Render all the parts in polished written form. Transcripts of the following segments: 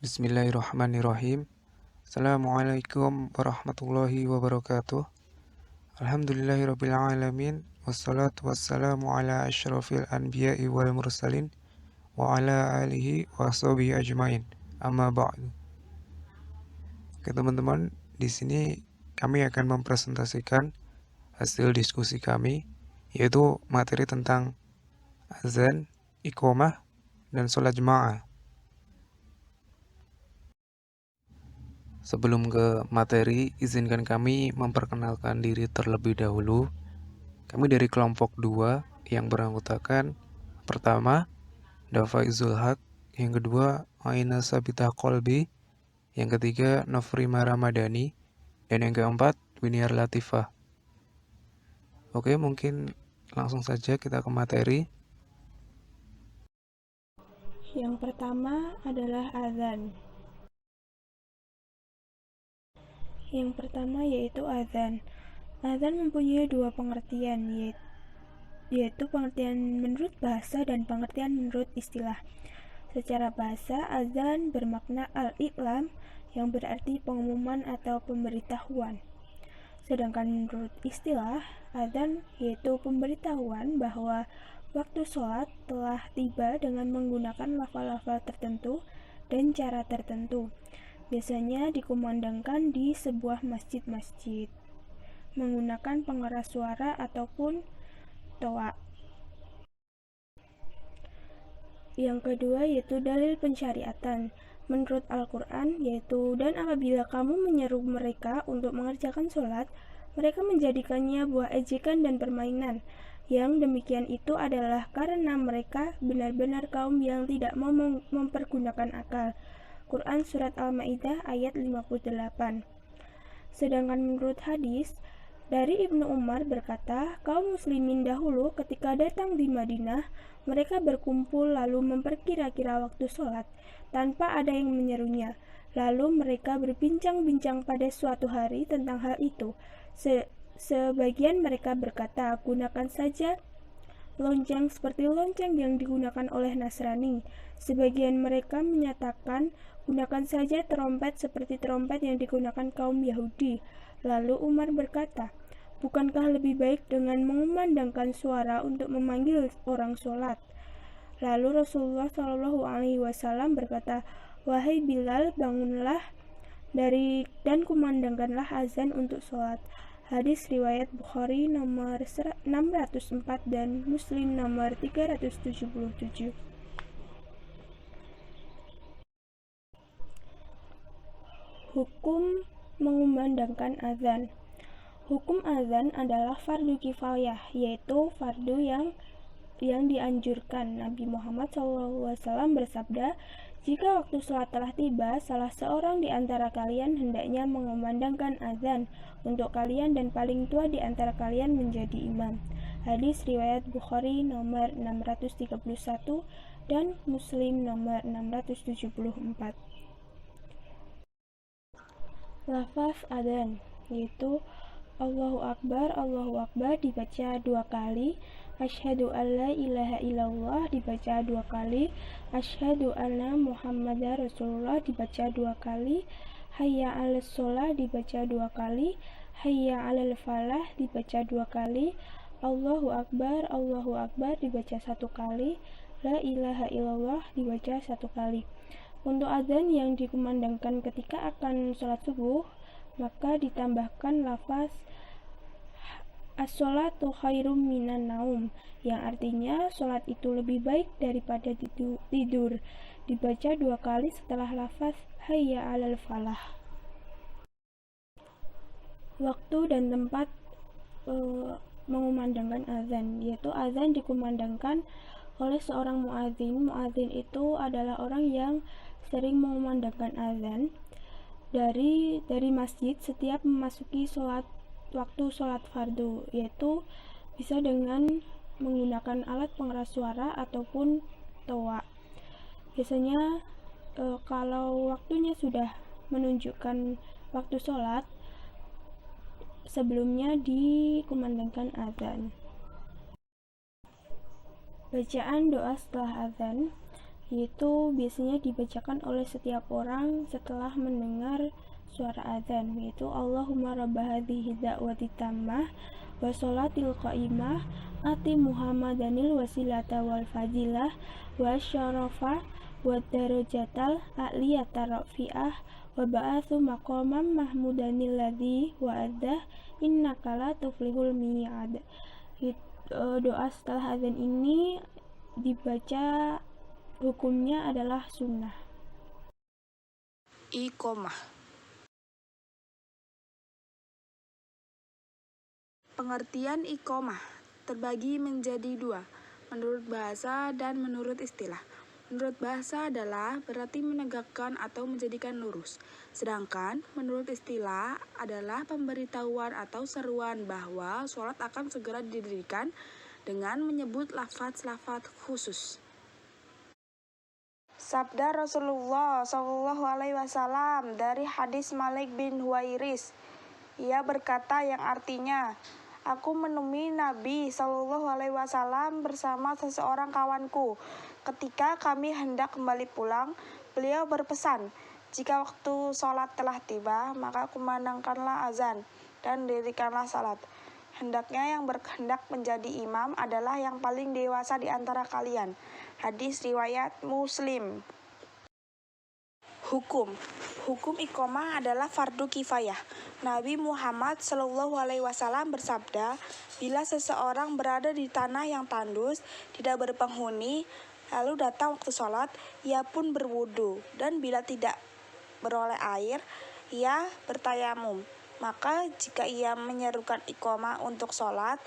Bismillahirrahmanirrahim. Assalamualaikum warahmatullahi wabarakatuh. Alhamdulillahirabbil alamin wassalatu wassalamu ala asyrafil anbiya'i wal mursalin wa ala alihi wa sahbihi ajmain. Amma ba'du. Oke, teman-teman, di sini kami akan mempresentasikan hasil diskusi kami, yaitu materi tentang azan, iqamah, dan sholat jemaah. Sebelum ke materi, izinkan kami memperkenalkan diri terlebih dahulu. Kami dari kelompok 2 yang beranggotakan pertama, Dafa Izul-Haq, yang kedua, Aina Sabitah Kolbi, yang ketiga, Nofrima Ramadhani, dan yang keempat, Winiar Latifah. Oke, mungkin langsung saja kita ke materi. Yang pertama adalah azan. Yang pertama yaitu azan. Azan mempunyai dua pengertian, yaitu pengertian menurut bahasa dan pengertian menurut istilah. Secara bahasa, azan bermakna al-i'lam yang berarti pengumuman atau pemberitahuan. Sedangkan menurut istilah, azan yaitu pemberitahuan bahwa waktu sholat telah tiba dengan menggunakan lafal-lafal tertentu dan cara tertentu. Biasanya dikumandangkan di sebuah masjid-masjid menggunakan pengeras suara ataupun toa. Yang kedua yaitu dalil pensyariatan. Menurut Al-Quran yaitu, dan apabila kamu menyeru mereka untuk mengerjakan sholat, mereka menjadikannya buah ejekan dan permainan. Yang demikian itu adalah karena mereka benar-benar kaum yang tidak mau mempergunakan akal. Quran Surat Al-Ma'idah ayat 58. Sedangkan menurut hadis, dari Ibnu Umar berkata, kaum muslimin dahulu ketika datang di Madinah, mereka berkumpul lalu memperkira-kira waktu sholat, tanpa ada yang menyerunya. Lalu mereka berbincang-bincang pada suatu hari tentang hal itu. Sebagian mereka berkata, gunakan saja lonceng seperti lonceng yang digunakan oleh Nasrani. Sebagian mereka menyatakan, gunakan saja terompet seperti terompet yang digunakan kaum Yahudi. Lalu Umar berkata, bukankah lebih baik dengan mengumandangkan suara untuk memanggil orang sholat? Lalu Rasulullah SAW berkata, wahai Bilal, bangunlah dan kumandangkanlah azan untuk sholat. Hadis riwayat Bukhari nomor 604 dan Muslim nomor 377. Hukum mengumandangkan azan. Hukum azan adalah fardu kifayah, yaitu fardu yang dianjurkan. Nabi Muhammad SAW bersabda, jika waktu sholat telah tiba, salah seorang di antara kalian hendaknya mengumandangkan azan untuk kalian dan paling tua di antara kalian menjadi imam. Hadis riwayat Bukhari nomor 631 dan Muslim nomor 674. Lafaz azan yaitu Allahu Akbar dibaca 2 kali, Asyhadu an la ilaha illallah dibaca 2 kali, Asyhadu anna Muhammadar Rasulullah dibaca 2 kali, Hayya 'alas shalah dibaca 2 kali, Hayya 'alal falah dibaca 2 kali, Allahu Akbar dibaca 1 kali, La ilaha illallah dibaca 1 kali. Untuk azan yang dikumandangkan ketika akan sholat subuh, maka ditambahkan lafaz as-sholatu khairum minan naum, yang artinya sholat itu lebih baik daripada tidur, dibaca 2 kali setelah lafaz hayya 'alal falah. Waktu dan tempat mengumandangkan azan, yaitu azan dikumandangkan oleh seorang muadzin. Muadzin itu adalah orang yang sering mengumandangkan azan dari masjid setiap memasuki waktu sholat fardu, yaitu bisa dengan menggunakan alat pengeras suara ataupun toa. Biasanya kalau waktunya sudah menunjukkan waktu sholat, sebelumnya dikumandangkan azan. Bacaan doa setelah azan yaitu biasanya dibacakan oleh setiap orang setelah mendengar suara azan, yaitu Allahumma rabba hadhihi da'wati tammah wa sholatil qa'imah ati Muhammadanil wasilata wal fadilah wa syarafah wa darajatal a'liyata rafi'ah wa ba'athu maqamam mahmudanil ladzi wa'adah innaka la tuflihul mi'ad. Doa setelah azan ini dibaca, hukumnya adalah sunnah. Iqomah. Pengertian iqomah terbagi menjadi dua, menurut bahasa dan menurut istilah. Menurut bahasa adalah berarti menegakkan atau menjadikan lurus. Sedangkan menurut istilah adalah pemberitahuan atau seruan bahwa sholat akan segera didirikan dengan menyebut lafaz-lafaz khusus. Sabda Rasulullah SAW dari hadis Malik bin Huwairis. Ia berkata yang artinya, aku menemui Nabi SAW bersama seseorang kawanku. Ketika kami hendak kembali pulang, beliau berpesan, jika waktu sholat telah tiba, maka kumandangkanlah azan dan dirikanlah salat. Hendaknya yang berkehendak menjadi imam adalah yang paling dewasa di antara kalian. Hadis riwayat Muslim. Hukum iqomah adalah fardu kifayah. Nabi Muhammad SAW bersabda, bila seseorang berada di tanah yang tandus, tidak berpenghuni, lalu datang waktu sholat, ia pun berwudu, dan bila tidak beroleh air, ia bertayamum. Maka jika ia menyerukan iqomah untuk sholat,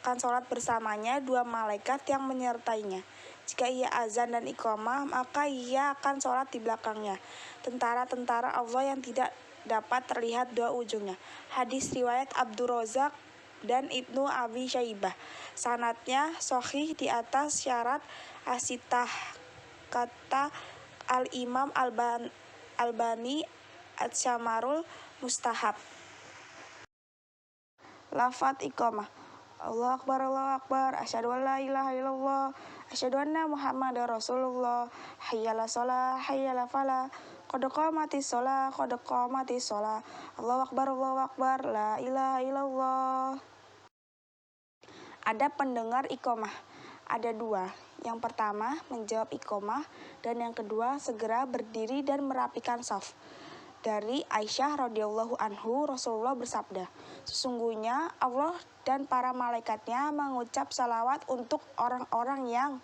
akan sholat bersamanya dua malaikat yang menyertainya. Jika ia azan dan iqomah, maka ia akan sholat di belakangnya. Tentara-tentara Allah yang tidak dapat terlihat dua ujungnya. Hadis riwayat Abdurrazak dan Ibnu Abi Syaibah. Sanadnya sahih di atas syarat asitah, kata Al-Imam Albani At-Syamarul Mustahab. Lafaz iqomah. Allahu Akbar, asyhadu an la ilaha illallah, asyhadu anna Muhammadar Rasulullah, hayyala shalah, hayyala falah, qad qamatis shalah, Allahu Akbar, la ilaha illallah. Ada pendengar iqomah, ada dua. Yang pertama menjawab iqomah dan yang kedua segera berdiri dan merapikan shaf. Dari Aisyah radhiyallahu anhu, Rasulullah bersabda, sesungguhnya Allah dan para malaikatnya mengucap salawat untuk orang-orang yang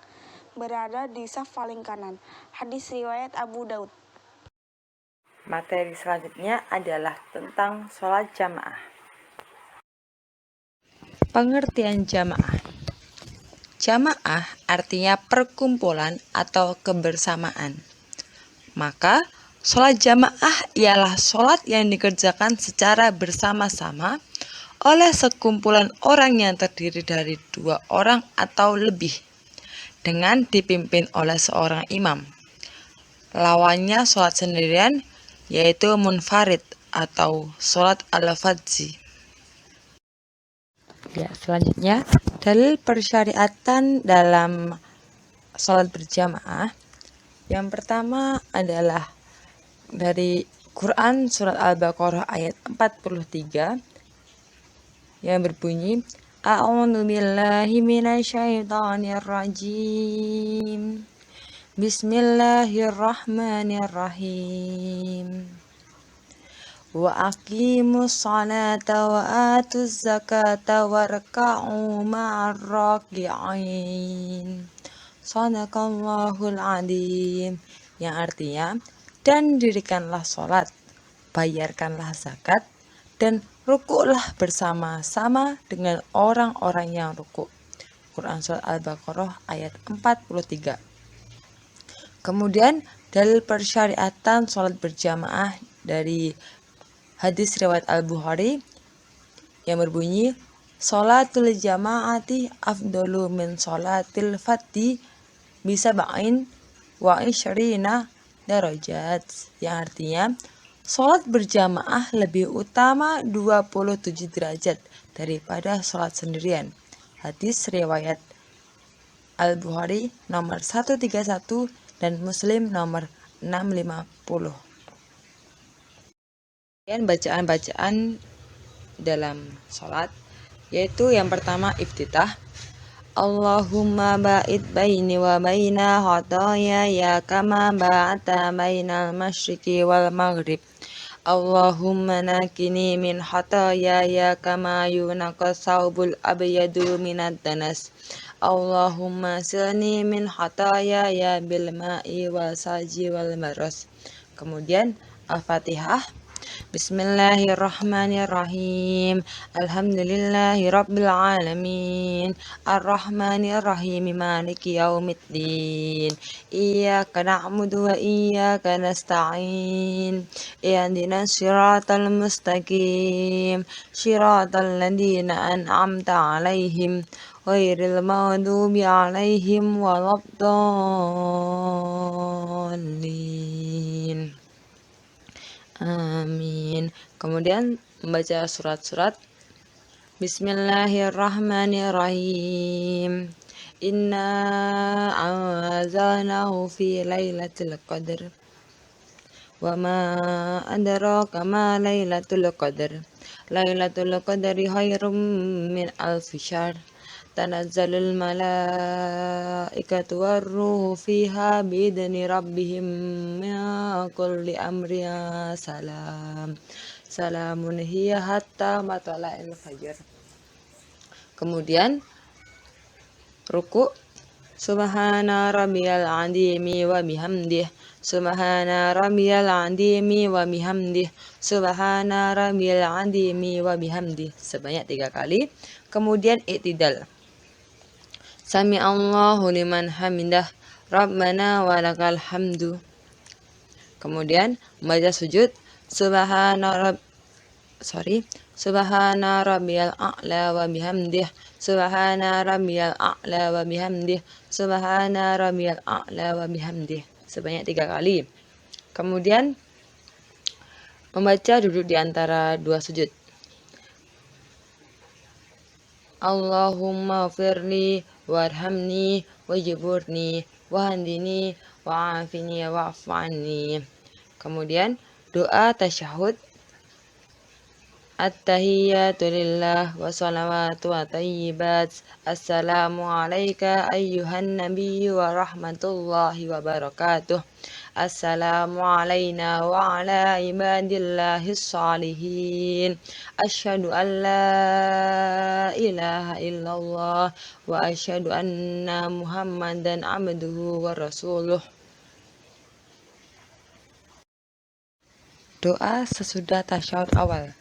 berada di shaf paling kanan. Hadis riwayat Abu Daud. Materi selanjutnya adalah tentang sholat jamaah. Pengertian jamaah. Jamaah artinya perkumpulan atau kebersamaan. Maka sholat jamaah ialah sholat yang dikerjakan secara bersama-sama oleh sekumpulan orang yang terdiri dari dua orang atau lebih, dengan dipimpin oleh seorang imam. Lawannya sholat sendirian, yaitu munfarid atau sholat al-fadzi. Ya, selanjutnya, dalil persyariatan dalam sholat berjamaah. Yang pertama adalah dari Quran surat Al-Baqarah ayat 43 yang berbunyi, A'udzu billahi minasyaitonir rajim. Bismillahirrahmanirrahim. Wa aqimus salata wa atuz zakata warka'u ma'ar raki'in. Shadaqallahul adzim. Yang artinya, dan dirikanlah sholat, bayarkanlah zakat, dan rukuklah bersama-sama dengan orang-orang yang rukuk. Quran Surat Al-Baqarah ayat 43. Kemudian dalil persyariatan sholat berjamaah dari hadis riwayat Al-Bukhari yang berbunyi, sholatul jama'ati afdalu min sholatil fadhi bisab'in wa isyrina darajat, yang artinya sholat berjamaah lebih utama 27 derajat daripada sholat sendirian. Hadis riwayat Al-Bukhari nomor 131 dan Muslim nomor 650. Kemudian bacaan-bacaan dalam sholat, yaitu yang pertama iftitah. Allahumma ba'id baini wa baina khotoyaya kama ba'ata bainal masyriqi wal maghrib. Allahumma nakini min khotoyaya kama yunaqas saubul abyadu minad danas. Allahumma silni min khotoyaya bil ma'i wal salji wal baros. Kemudian Al-Fatihah. Bismillahirrahmanirrahim. Alhamdulillahi rabbil alamin. Ar-Rahmanirrahim. Maliki yaumiddin. Iyyaka na'budu wa iyyaka nasta'in. Ihdinas siratal mustaqim. Siratal ladzina an'amta 'alaihim ghairil maghdubi 'alaihim waladdallin. Amin. Kemudian membaca surat-surat. Bismillahirrahmanirrahim. Inna anzalnahu fi lailatul qadr. Wa ma adraka ma lailatul qadr. Lailatul qadri khairum min alfi syahr. Tanazzalul malaikatu warruhu fiha biidzni rabbihim min kulli amrin salam. Salamun hiya hatta matla'il fajr. Kemudian ruku. Subhana rabbiyal azimi wa bihamdih. Subhana rabbiyal azimi wa bihamdih. Subhana rabbiyal azimi wa bihamdih sebanyak 3 kali. Kemudian i'tidal. Sami Allahu liman hamidah. Rabbana walakal hamdu. Kemudian membaca sujud. Subhana rabbiyal a'la wa bihamdih. Subhana rabbiyal a'la wa bihamdih. Subhana rabbiyal a'la wa bihamdih sebanyak 3 kali. Kemudian membaca duduk di antara 2 sujud. Allahumma firli warhamni wajburni wahdini wa'afini wa'fu anni. Kemudian doa tasyahud. At-tahiyyatu lillah wa salawatu wa tayyibat. Assalamu alayka ayyuhan nabiyyu wa rahmatullahi wa barakatuh. Assalamu alayna wa ala ibadillahis salihin. Asyhadu an la ilaha illallah wa asyhadu anna Muhammadan abduhu wa rasuluh. Doa sesudah tasyahud awal.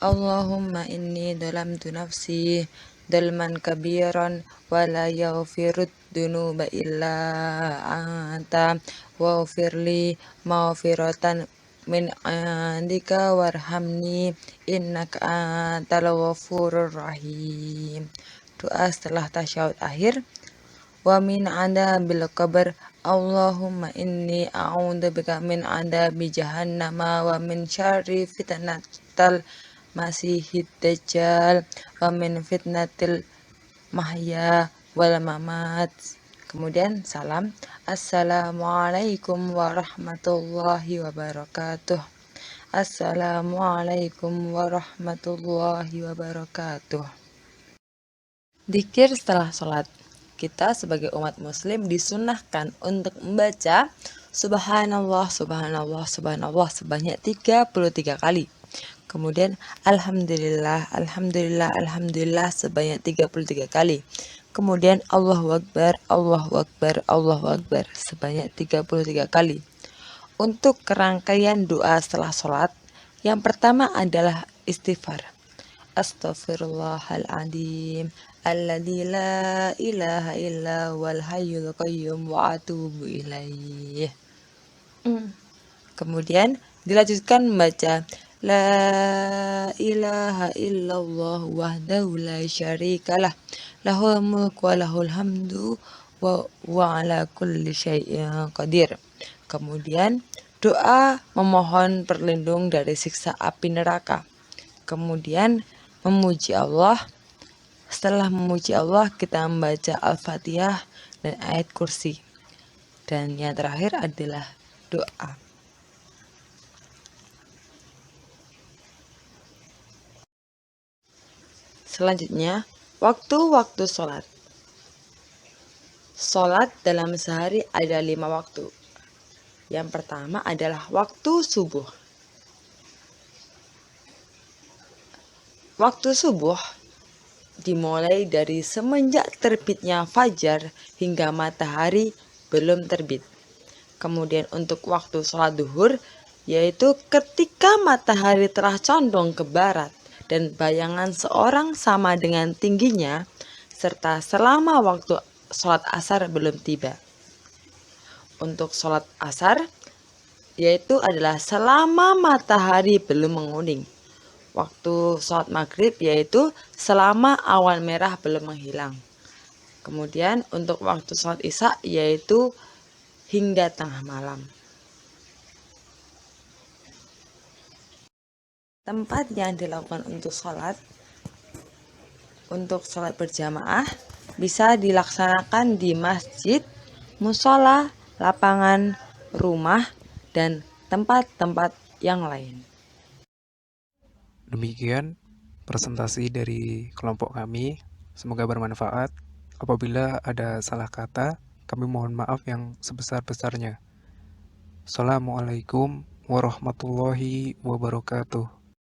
Allahumma inni dalamtu nafsi dalman kabiran wa la yaghfirud dunuba illa anta waghfirli maghfiratan min indika warhamni innaka antal ghafurur rahim. Doa setelah tasyahud akhir. Wa min adabil qabr. Allahumma inni a'udzubika min adabi jahannama wa min syarri fitnatal masihid dajjal wa min fitnatil mahya wal mamat. Kemudian salam. Assalamualaikum warahmatullahi wabarakatuh. Assalamualaikum warahmatullahi wabarakatuh. Dzikir setelah sholat. Kita sebagai umat muslim disunahkan untuk membaca subhanallah, subhanallah, subhanallah sebanyak 33 kali. Kemudian alhamdulillah, alhamdulillah, alhamdulillah sebanyak 33 kali. Kemudian Allahu Akbar, Allahu Akbar, Allahu Akbar sebanyak 33 kali. Untuk kerangkaian doa setelah sholat, yang pertama adalah istighfar. Astaghfirullahaladzim alladzi la ilaha illa wal hayyul qayyum wa atubu ilaih. Kemudian dilanjutkan membaca la ilaha illallah wahdahu la syarikalah lahul mulku wa lahul hamdu wa ala kulli syai'in qadir. Kemudian doa memohon perlindung dari siksa api neraka. Kemudian memuji Allah. Setelah memuji Allah, kita membaca Al-Fatihah dan ayat kursi. Dan yang terakhir adalah doa. Selanjutnya, waktu-waktu sholat. Sholat dalam sehari ada 5 waktu. Yang pertama adalah waktu subuh. Waktu subuh dimulai dari semenjak terbitnya fajar hingga matahari belum terbit. Kemudian untuk waktu sholat duhur, yaitu ketika matahari telah condong ke barat dan bayangan seorang sama dengan tingginya, serta selama waktu sholat asar belum tiba. Untuk sholat asar, yaitu adalah selama matahari belum menguning. Waktu sholat maghrib, yaitu selama awan merah belum menghilang. Kemudian untuk waktu sholat isya, yaitu hingga tengah malam. Tempat yang dilakukan untuk sholat berjamaah bisa dilaksanakan di masjid, musola, lapangan, rumah, dan tempat-tempat yang lain. Demikian presentasi dari kelompok kami. Semoga bermanfaat. Apabila ada salah kata, kami mohon maaf yang sebesar-besarnya. Assalamualaikum warahmatullahi wabarakatuh.